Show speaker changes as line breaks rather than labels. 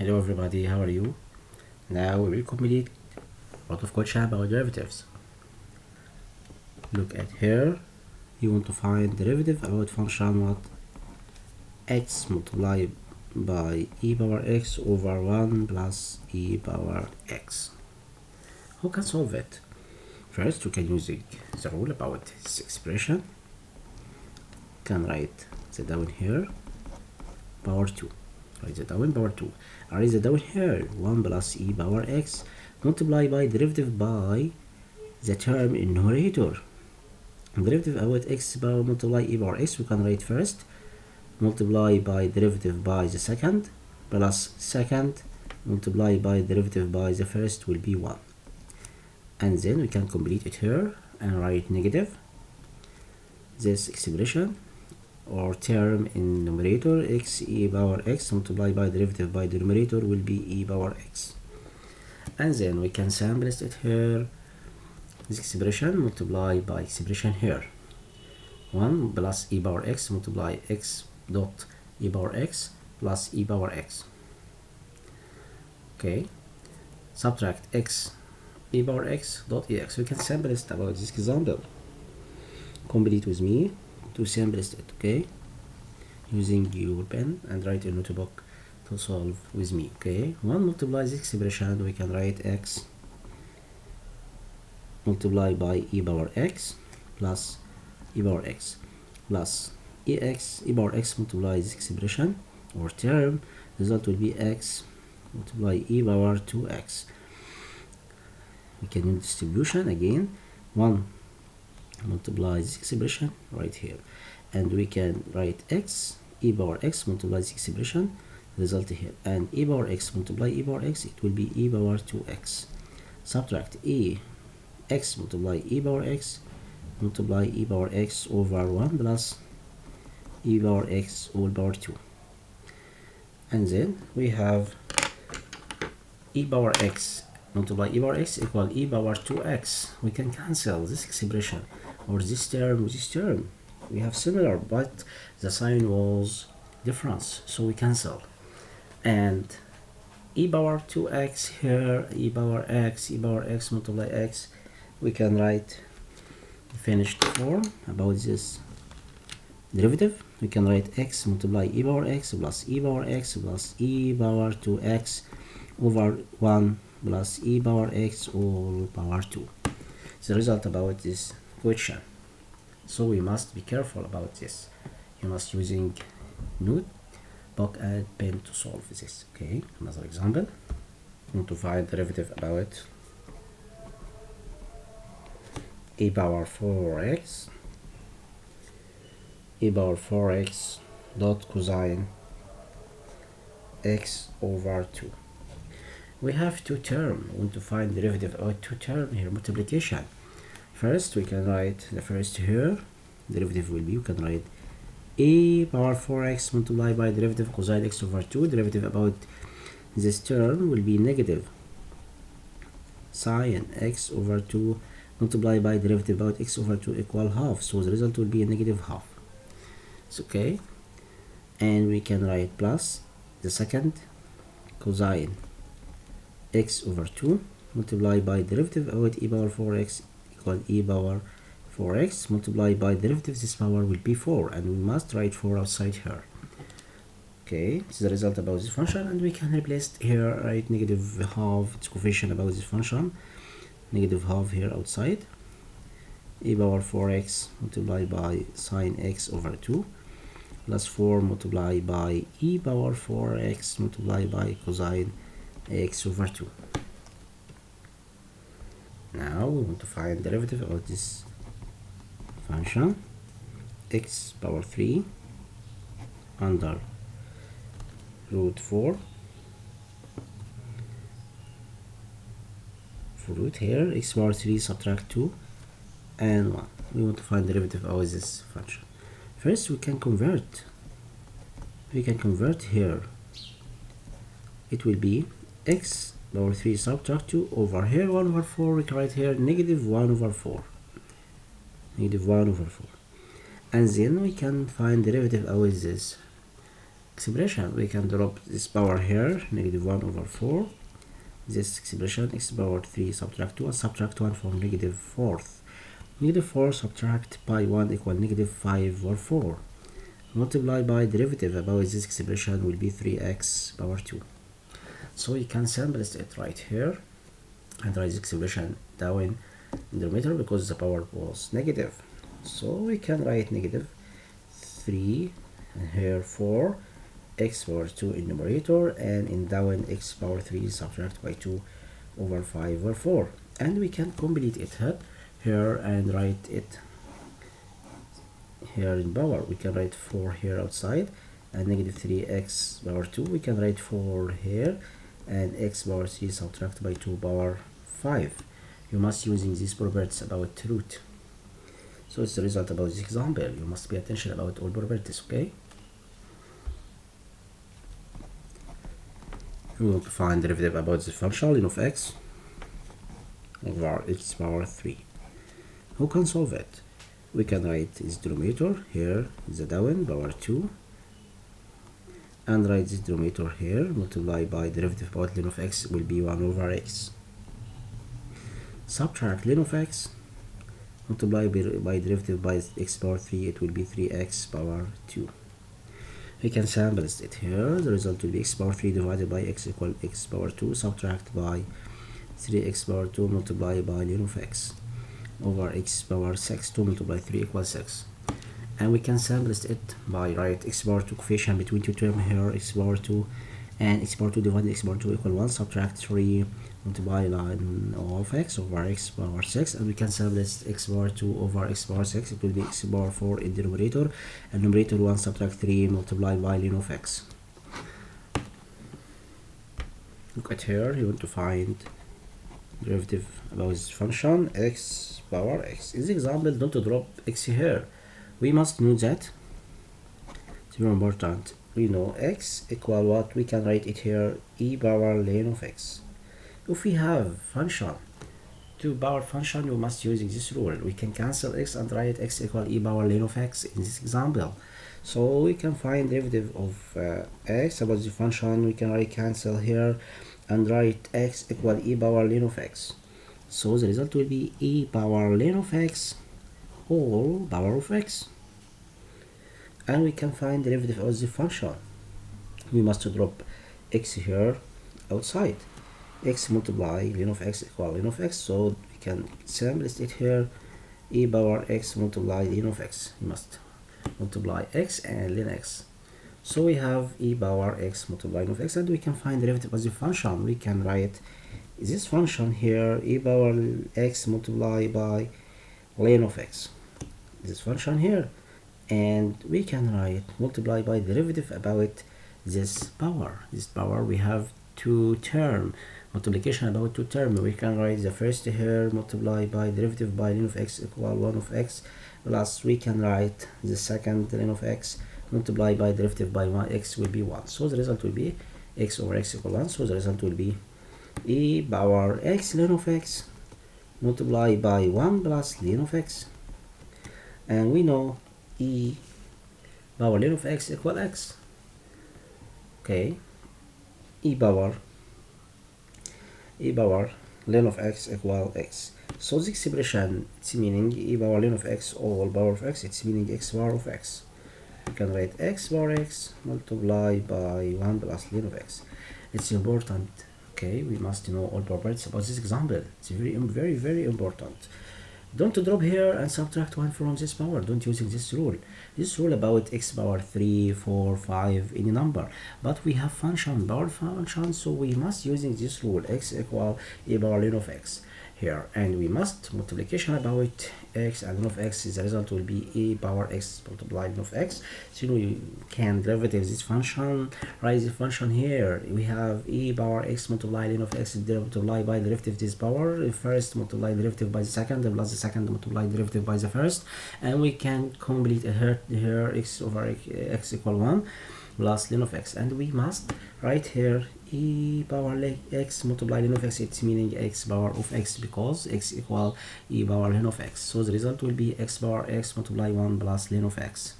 Hello everybody, how are you? Now we will complete a lot of question about derivatives. Look at here. You want to find derivative about function what? X multiplied by e power x over 1 plus e power x. Who can solve it? First, we can use the rule about this expression. Can write the down here power 2. Write the down power 2. Write the down here 1 plus e power x multiply by derivative by the term in numerator. Derivative about x power multiply e power x we can write first multiply by derivative by the second plus second multiply by derivative by the first will be 1. And then we can complete it here and write negative this expression or term in numerator x e power x multiplied by derivative by denominator will be e power x. And then we can simplify it here, this expression multiplied by expression here 1 plus e power x multiply x dot e power x plus e power x. Okay, subtract x e power x dot ex. We can simplify about this example. Complete with me to simplify it, okay? Using your pen and write a notebook to solve with me, okay? 1 multiply this expression, we can write x multiply by e power x plus e power x plus ex e power x multiply this expression or term, result will be x multiply e power 2x. We can use distribution again, 1 multiply this expression right here, and we can write x e power x multiply this expression result here, and e power x multiply e power x, it will be e power 2x. Subtract x multiply e power x multiply e power x over 1 plus e power x all power 2, and then we have e power x multiply e power x equal e power 2x. We can cancel this expression or this term with this term. We have similar but the sign was difference, so we cancel. And e power 2x here, e power x multiply x, we can write finished form about this derivative. We can write x multiply e power x plus e power x plus e power 2x over 1 plus e power x all power 2. The result about this question. So we must be careful about this. You must using notebook and pen to solve this. Okay, another example. We want to find derivative about e power 4x dot cosine x over 2. We have two terms. We want to find derivative of two terms here, multiplication. First, we can write the first here. Derivative will be, you can write e power 4x multiplied by derivative cosine x over 2. Derivative about this term will be negative sine x over 2 multiplied by derivative about x over 2 equal half. So the result will be a negative half. It's okay. And we can write plus the second cosine x over 2 multiplied by derivative about e power 4x equal e power 4x multiplied by derivative this power will be 4, and we must write 4 outside here. Okay, this is the result about this function, and we can replace here, write negative half, its coefficient about this function, negative half here outside, e power 4x multiplied by sine x over 2 plus 4 multiplied by e power 4x multiplied by cosine x over 2. Now we want to find derivative of this function x power 3 under root 4 for root here x power 3 subtract 2 and 1. We want to find derivative of this function. First we can convert here. It will be x power 3 subtract 2 over here 1 over 4. We can write here negative 1 over 4. And then we can find derivative of this expression. We can drop this power here, negative 1 over 4. This expression, x power 3 subtract 2 and subtract 1 from negative 4th. Negative 4 subtract by 1 equal negative 5 over 4. Multiply by derivative about this expression will be 3x power 2. So we can simplify it right here and write this expression down in the denominator because the power was negative. So we can write negative 3 and here 4 x power 2 in numerator, and in down x power 3 subtract by 2 over 5 over 4. And we can complete it here and write it here in power. We can write 4 here outside and negative 3x power 2. We can write 4 here and x power 3 subtract by 2 power 5. You must using these properties about root. So it's the result about this example. You must pay attention about all properties, okay? We will find derivative about the function ln of x over x power 3. Who can solve it? We can write this denominator here is the down power 2 and write this denominator here, multiply by derivative about ln of x will be 1 over x. Subtract ln of x, multiply by derivative by x power 3, it will be 3x power 2. We can simplify it here. The result will be x power 3 divided by x equal x power 2 subtract by 3x power 2 multiply by ln of x over x power 6. 2 multiply 3 equals 6. And we can simplify it by write x power 2 coefficient between two terms here, x power 2 and x power 2 divided x power 2 equal 1 subtract 3 multiply ln of x over x power 6, and we can simplify x power 2 over x power 6. It will be x power 4 in the numerator and numerator 1 subtract 3 multiply by ln of x. Look at here, you want to find derivative about this function x power x. In this example, don't drop x here. We must know that it's very important. We know x equal what? We can write it here e power ln of x. If we have function two power function, you must use this rule. We can cancel x and write x equal e power ln of x in this example. So we can find derivative of x about the function. We can write cancel here and write x equal e power ln of x. So the result will be e power ln of x whole power of x. And we can find derivative of the function. We must drop x here outside. X multiply ln of x equal ln of x. So we can simplify it here. E power x multiply ln of x. We must multiply x and ln x. So we have e power x multiply ln of x, and we can find derivative of the function. We can write this function here e power x multiply by ln of x. This function here, and we can write multiply by derivative about this power. This power we have two term multiplication about two term. We can write the first here multiply by derivative by ln of x equal 1 of x, plus we can write the second ln of x multiply by derivative by 1 x will be 1. So the result will be x over x equal 1. So the result will be e power x ln of x multiply by 1 plus ln of x, and we know e power ln of x equal x. Okay, e power ln of x equal x. So this expression, it's meaning e power ln of x all power of x, it's meaning x power of x. You can write x power x multiply by 1 plus ln of x. It's important. Okay, we must know all properties about this example. It's very important. Don't drop here and subtract 1 from this power. Don't using this rule. This rule about x power 3, 4, 5, any number. But we have power function, so we must using this rule x equal e power ln of x here, and we must multiplication about x and ln of x. The result will be e power x multiply ln of x. So we can derivative this function. Write the function here. We have e power x multiply ln of x multiply by derivative this power. First multiply derivative by the second plus the second multiply derivative by the first, and we can complete here x over x equal 1 plus ln of x, and we must write here e power x multiply ln of x. It's meaning x power of x because x equal e power ln of x. So the result will be x power x multiply 1 plus ln of x.